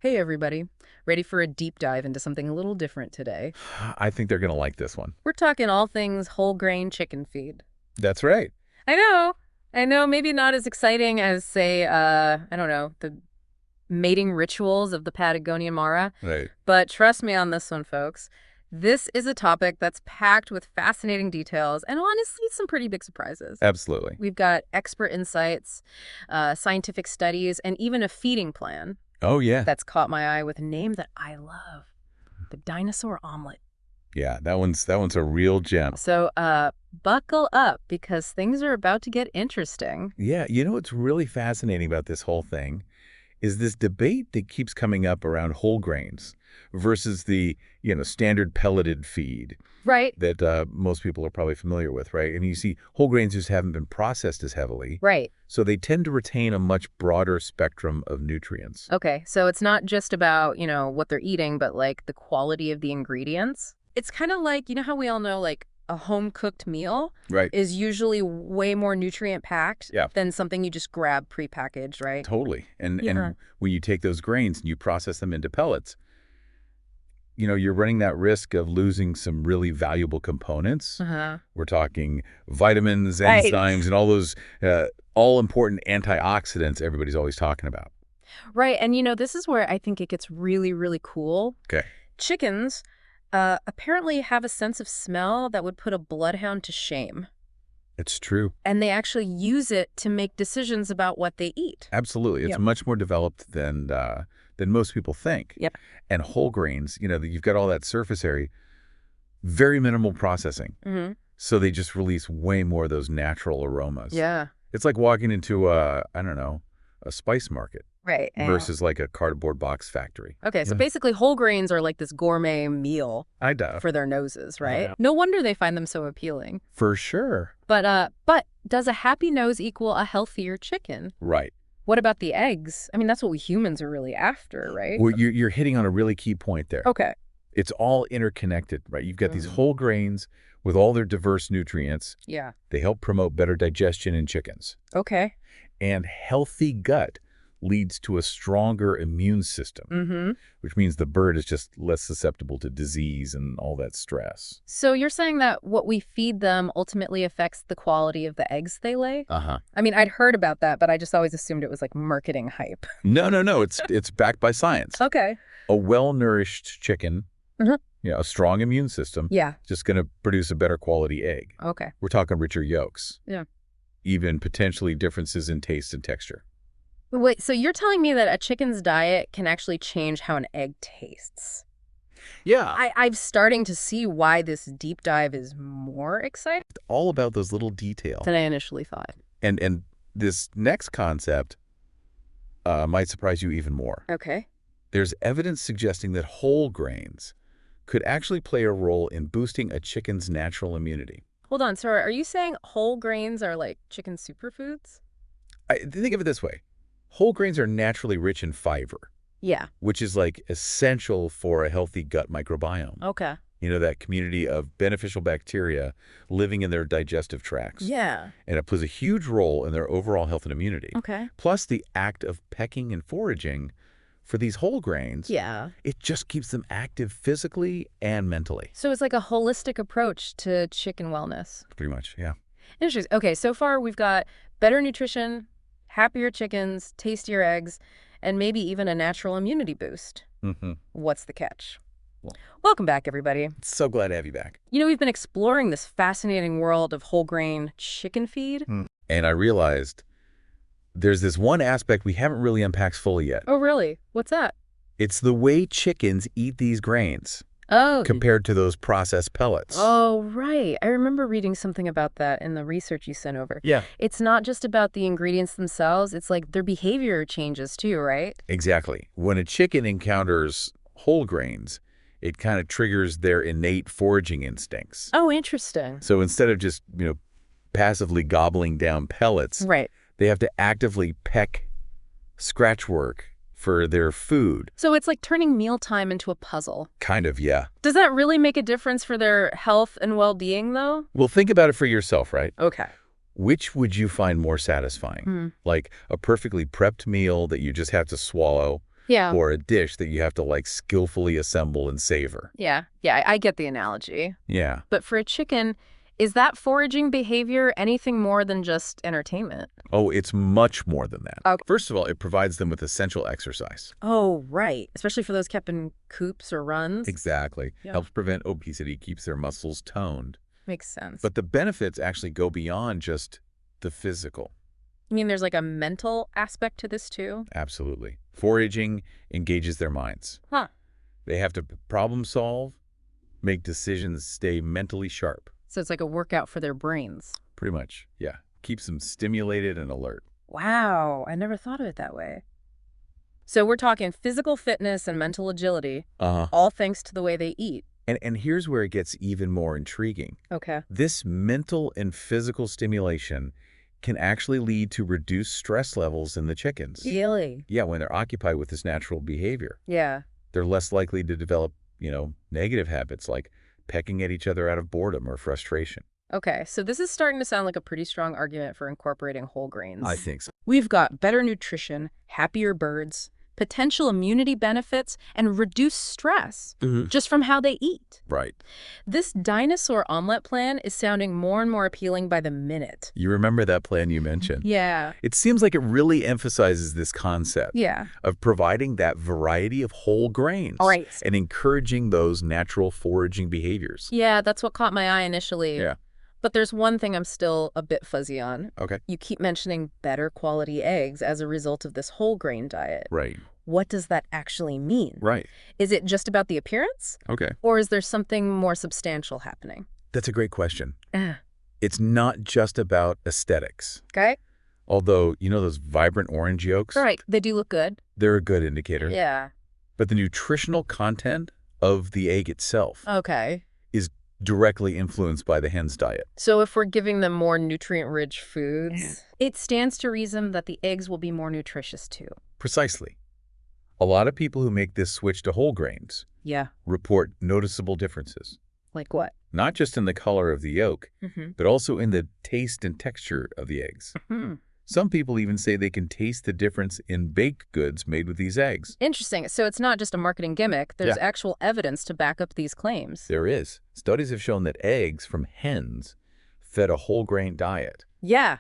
Hey everybody, ready for a deep dive into something a little different today? I think they're going to like this one. We're talking all things whole grain chicken feed. That's right. I know, maybe not as exciting as, say, I don't know, the mating rituals of the Patagonian Mara, Right. but trust me on this one, folks. This is a topic that's packed with fascinating details and honestly some pretty big surprises. Absolutely. We've got expert insights, scientific studies, and even a feeding plan Oh, yeah. that's caught my eye with a name that I love, the Dinosaur omelet. Yeah, that one's a real gem. So, buckle up because things are about to get interesting. Yeah, what's really fascinating about this whole thing is this debate that keeps coming up around whole grains versus the, standard pelleted feed Right. that most people are probably familiar with, right? And you see whole grains just haven't been processed as heavily, Right. so they tend to retain a much broader spectrum of nutrients. Okay. So it's not just about, what they're eating, but like the quality of the ingredients. It's kind of like, how we all know, like a home cooked meal Right. is usually way more nutrient packed Yeah. than something you just grab prepackaged, right? Totally. And Yeah. and when you take those grains and you process them into pellets, you're running that risk of losing some really valuable components. Uh-huh. We're talking vitamins, Right. enzymes, and all those all-important antioxidants everybody's always talking about. Right. And, this is where I think it gets really, really cool. Okay. Chickens apparently have a sense of smell that would put a bloodhound to shame. It's true. And they actually use it to make decisions about what they eat. Absolutely. It's Yep. much more developed than most people think. Yep. And whole grains, you've got all that surface area, very minimal processing. Mm-hmm. So they just release way more of those natural aromas. Yeah. It's like walking into a spice market Right. versus like a cardboard box factory. Okay, so Yeah. basically whole grains are like this gourmet meal I doubt. for their noses, right? Yeah. No wonder they find them so appealing. For sure. But does a happy nose equal a healthier chicken? Right. What about the eggs? I mean, that's what we humans are really after, right? Well, you're hitting on a really key point there. Okay. It's all interconnected, right? You've got these Mhm. whole grains with all their diverse nutrients. Yeah. They help promote better digestion in chickens. Okay. And healthy gut leads to a stronger immune system, Mm-hmm. which means the bird is just less susceptible to disease and all that stress. So you're saying that what we feed them ultimately affects the quality of the eggs they lay? Uh-huh. I mean, I'd heard about that, but I just always assumed it was like marketing hype. No. It's backed by science. Okay. A well-nourished chicken, Mhm. a strong immune system, Yeah. just going to produce a better quality egg. Okay. We're talking richer yolks. Yeah. Even potentially differences in taste and texture. Wait, so you're telling me that a chicken's diet can actually change how an egg tastes? Yeah. I'm starting to see why this deep dive is more exciting All about those little details. than I initially thought. And this next concept might surprise you even more. Okay. There's evidence suggesting that whole grains could actually play a role in boosting a chicken's natural immunity. Hold on, so are you saying whole grains are like chicken superfoods? Think of it this way. Whole grains are naturally rich in fiber, Yeah. which is like essential for a healthy gut microbiome. Okay. That community of beneficial bacteria living in their digestive tracts. Yeah. And it plays a huge role in their overall health and immunity. Okay. Plus, the act of pecking and foraging for these whole grains, Yeah. it just keeps them active physically and mentally. So it's like a holistic approach to chicken wellness. Pretty much, yeah. Interesting. Okay, so far we've got better nutrition, happier chickens, tastier eggs, and maybe even a natural immunity boost. Mm-hmm. What's the catch? Well- Welcome back, everybody. So glad to have you back. We've been exploring this fascinating world of whole grain chicken feed. And I realized there's this one aspect we haven't really unpacked fully yet. Oh, really? What's that? It's the way chickens eat these grains Oh, compared to those processed pellets. oh, right. I remember reading something about that in the research you sent over. Yeah. It's not just about the ingredients themselves. It's like their behavior changes too, right? Exactly. When a chicken encounters whole grains, it kind of triggers their innate foraging instincts. Oh, interesting. So instead of just, passively gobbling down pellets, Right. they have to actively peck scratch work for their food. So it's like turning mealtime into a puzzle. Kind of, yeah. Does that really make a difference for their health and well-being, though? Well, think about it for yourself, right? Okay. Which would you find more satisfying? Like a perfectly prepped meal that you just have to swallow, Yeah. or a dish that you have to like skillfully assemble and savor. Yeah. Yeah, I get the analogy. Yeah. But for a chicken, is that foraging behavior anything more than just entertainment? Oh, it's much more than that. Okay. First of all, it provides them with essential exercise. Oh, right. Especially for those kept in coops or runs. Exactly. Yeah. Helps prevent obesity, keeps their muscles toned. Makes sense. But the benefits actually go beyond just the physical. I mean, there's like a mental aspect to this too? Absolutely. Foraging engages their minds. Huh. They have to problem solve, make decisions, stay mentally sharp. So it's like a workout for their brains. Pretty much, yeah. Keeps them stimulated and alert. Wow, I never thought of it that way. So we're talking physical fitness and mental agility, all thanks to the way they eat. And here's where it gets even more intriguing. Okay. This mental and physical stimulation can actually lead to reduced stress levels in the chickens. Really? Yeah, when they're occupied with this natural behavior. Yeah. They're less likely to develop, negative habits like pecking at each other out of boredom or frustration. Okay, so this is starting to sound like a pretty strong argument for incorporating whole grains. I think so. We've got better nutrition, happier birds, potential immunity benefits, and reduced stress just from how they eat. Right. This dinosaur omelet plan is sounding more and more appealing by the minute. You remember that plan you mentioned? Yeah. It seems like it really emphasizes this concept of providing that variety of whole grains and encouraging those natural foraging behaviors. Yeah, that's what caught my eye initially. Yeah. But there's one thing I'm still a bit fuzzy on. Okay. You keep mentioning better quality eggs as a result of this whole grain diet. Right. What does that actually mean? Right. Is it just about the appearance? Okay. Or is there something more substantial happening? That's a great question. It's not just about aesthetics. Okay. Although, those vibrant orange yolks? Right. They do look good. They're a good indicator. Yeah. But the nutritional content of the egg itself is directly influenced by the hen's diet. So if we're giving them more nutrient-rich foods, it stands to reason that the eggs will be more nutritious too. Precisely. A lot of people who make this switch to whole grains report noticeable differences. Like what? Not just in the color of the yolk, but also in the taste and texture of the eggs. Some people even say they can taste the difference in baked goods made with these eggs. Interesting. So it's not just a marketing gimmick. There's actual evidence to back up these claims. There is. Studies have shown that eggs from hens fed a whole grain diet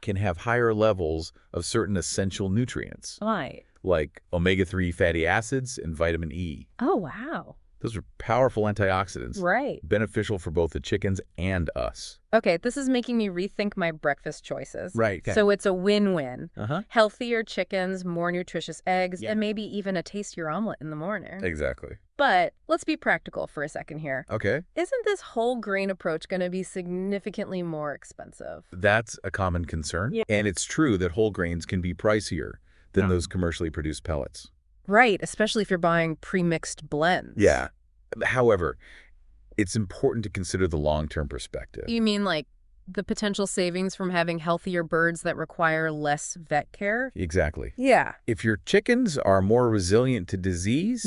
can have higher levels of certain essential nutrients. Right. Like omega-3 fatty acids and vitamin E. Oh, wow. Those are powerful antioxidants. Right. Beneficial for both the chickens and us. Okay, this is making me rethink my breakfast choices. Right. Okay. So it's a win-win. Healthier chickens, more nutritious eggs, and maybe even a tastier omelet in the morning. Exactly. But let's be practical for a second here. Okay. Isn't this whole grain approach going to be significantly more expensive? That's a common concern. Yeah. And it's true that whole grains can be pricier than those commercially produced pellets. Right, especially if you're buying pre-mixed blends. Yeah. However, it's important to consider the long-term perspective. You mean like the potential savings from having healthier birds that require less vet care? Exactly. Yeah. If your chickens are more resilient to disease,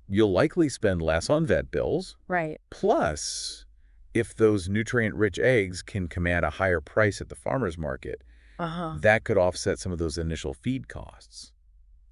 you'll likely spend less on vet bills. Right. Plus, if those nutrient-rich eggs can command a higher price at the farmer's market, that could offset some of those initial feed costs.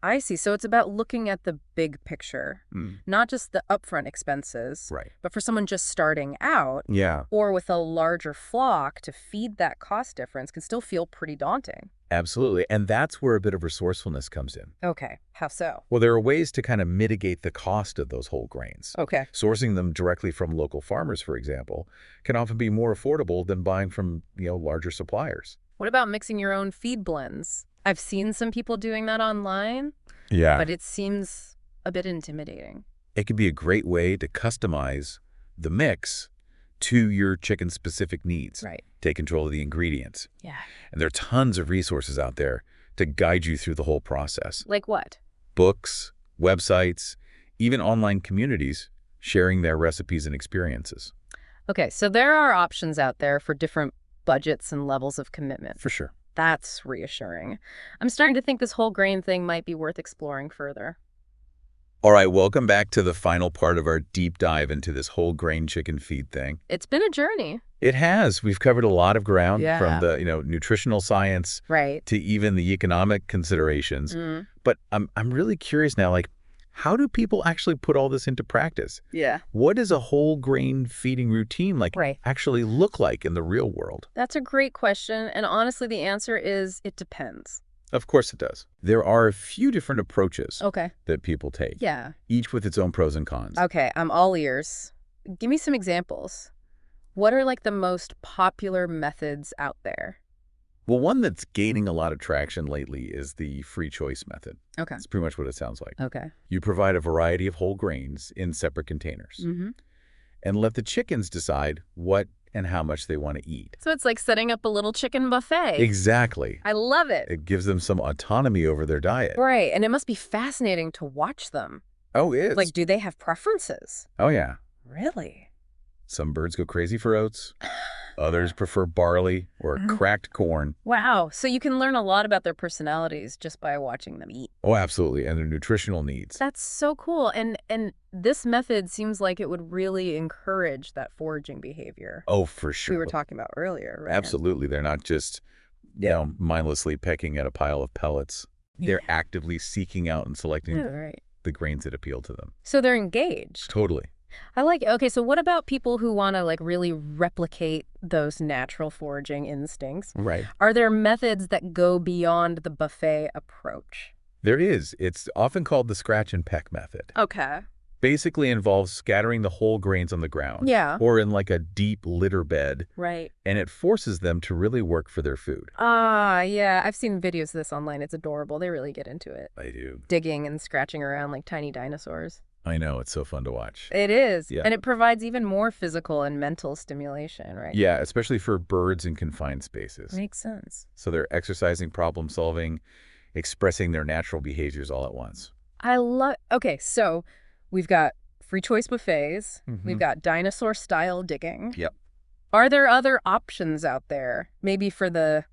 I see. So it's about looking at the big picture, not just the upfront expenses, Right. but for someone just starting out or with a larger flock to feed that cost difference can still feel pretty daunting. Absolutely. And that's where a bit of resourcefulness comes in. Okay. How so? Well, there are ways to kind of mitigate the cost of those whole grains. Okay. Sourcing them directly from local farmers, for example, can often be more affordable than buying from, larger suppliers. What about mixing your own feed blends? I've seen some people doing that online, but it seems a bit intimidating. It can be a great way to customize the mix to your chicken-specific needs. Right. Take control of the ingredients. Yeah. And there are tons of resources out there to guide you through the whole process. Like what? Books, websites, even online communities sharing their recipes and experiences. Okay, so there are options out there for different budgets and levels of commitment. For sure. That's reassuring. I'm starting to think this whole grain thing might be worth exploring further. All right, welcome back to the final part of our deep dive into this whole grain chicken feed thing. It's been a journey. It has. We've covered a lot of ground from Yeah. the, nutritional science Right. to even the economic considerations. Mm. But I'm really curious now, like, how do people actually put all this into practice? Yeah. What does a whole grain feeding routine actually look like in the real world? That's a great question. And honestly, the answer is it depends. Of course it does. There are a few different approaches Okay. that people take, Yeah. each with its own pros and cons. Okay. I'm all ears. Give me some examples. What are like the most popular methods out there? Well, one that's gaining a lot of traction lately is the free choice method. Okay. That's pretty much what it sounds like. Okay. You provide a variety of whole grains in separate containers Mm-hmm. and let the chickens decide what and how much they want to eat. So it's like setting up a little chicken buffet. Exactly. I love it. It gives them some autonomy over their diet. Right. And it must be fascinating to watch them. Oh, it is. Like, do they have preferences? Oh, yeah. Really? Some birds go crazy for oats. Others prefer barley or cracked corn. Wow. So you can learn a lot about their personalities just by watching them eat. Oh, absolutely. And their nutritional needs. That's so cool. And this method seems like it would really encourage that foraging behavior Oh, for sure. we were talking about earlier, right? Absolutely. They're not just, mindlessly pecking at a pile of pellets. They're actively seeking out and selecting Yeah, right. the grains that appeal to them. So they're engaged. Totally. I like it. Okay, so what about people who want to like really replicate those natural foraging instincts? Right. Are there methods that go beyond the buffet approach? There is. It's often called the scratch and peck method. Okay. Basically involves scattering the whole grains on the ground. Yeah. Or in like a deep litter bed. Right. And it forces them to really work for their food. Ah, yeah. I've seen videos of this online. It's adorable. They really get into it. I do. Digging and scratching around like tiny dinosaurs. I know. It's so fun to watch. It is. Yeah. And it provides even more physical and mental stimulation, right? Yeah, especially for birds in confined spaces. Makes sense. So they're exercising, problem solving, expressing their natural behaviors all at once. I love. Okay, so we've got free choice buffets. Mhm. We've got dinosaur style digging. Yep. Are there other options out there? Maybe for the,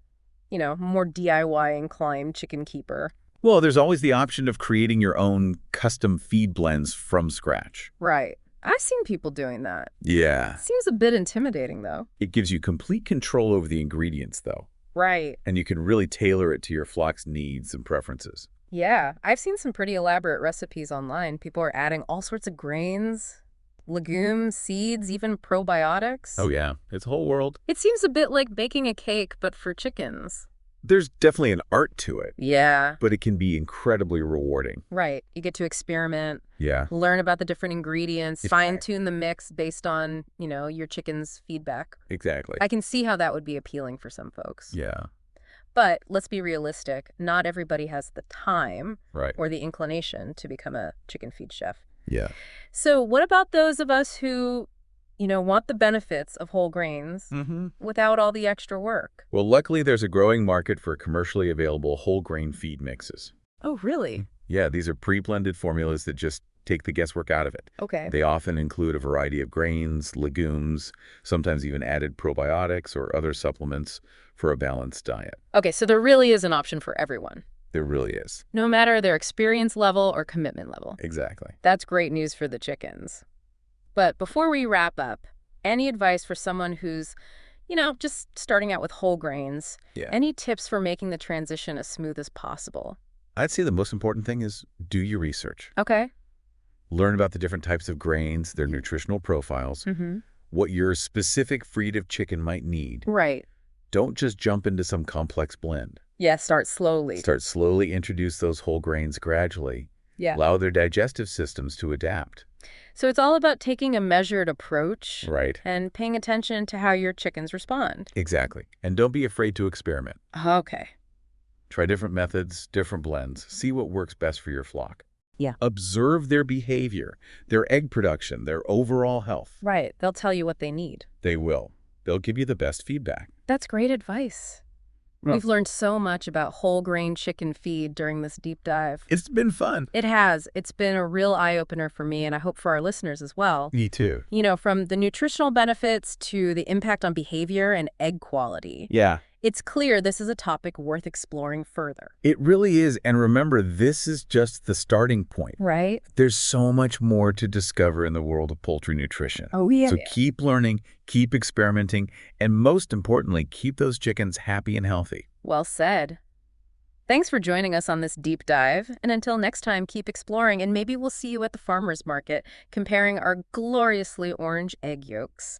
more DIY inclined chicken keeper. Well, there's always the option of creating your own custom feed blends from scratch. Right. I've seen people doing that. Yeah. Seems a bit intimidating, though. It gives you complete control over the ingredients, though. Right. And you can really tailor it to your flock's needs and preferences. Yeah. I've seen some pretty elaborate recipes online. People are adding all sorts of grains, legumes, seeds, even probiotics. Oh, yeah. It's a whole world. It seems a bit like baking a cake, but for chickens. There's definitely an art to it, Yeah. but it can be incredibly rewarding. Right. You get to experiment, Yeah. learn about the different ingredients, Yeah. fine-tune the mix based on, your chicken's feedback. Exactly. I can see how that would be appealing for some folks. Yeah. But let's be realistic. Not everybody has the time Right. or the inclination to become a chicken feed chef. Yeah. So what about those of us who, want the benefits of whole grains Mm-hmm. without all the extra work? Well, luckily, there's a growing market for commercially available whole grain feed mixes. Oh, really? Yeah, these are pre-blended formulas that just take the guesswork out of it. Okay. They often include a variety of grains, legumes, sometimes even added probiotics or other supplements for a balanced diet. Okay, so there really is an option for everyone, There really is. no matter their experience level or commitment level. Exactly. That's great news for the chickens. But before we wrap up, any advice for someone who's, just starting out with whole grains? Yeah. Any tips for making the transition as smooth as possible? I'd say the most important thing is do your research. Okay. Learn about the different types of grains, their nutritional profiles, Mm-hmm. what your specific breed of chicken might need. Right. Don't just jump into some complex blend. Yeah, start slowly. Start slowly, introduce those whole grains gradually. Yeah. Allow their digestive systems to adapt. So it's all about taking a measured approach Right. and paying attention to how your chickens respond. Exactly. And don't be afraid to experiment. Okay. Try different methods, different blends. See what works best for your flock. Yeah. Observe their behavior, their egg production, their overall health. Right. They'll tell you what they need. They will. They'll give you the best feedback. That's great advice. Well- We've learned so much about whole grain chicken feed during this deep dive. It's been fun. It has. It's been a real eye-opener for me, and I hope for our listeners as well. Me too. From the nutritional benefits to the impact on behavior and egg quality. Yeah. It's clear this is a topic worth exploring further. It really is. And remember, this is just the starting point. Right? There's so much more to discover in the world of poultry nutrition. Oh, yeah. So keep learning, keep experimenting, and most importantly, keep those chickens happy and healthy. Well said. Thanks for joining us on this deep dive. And until next time, keep exploring, and maybe we'll see you at the farmer's market comparing our gloriously orange egg yolks.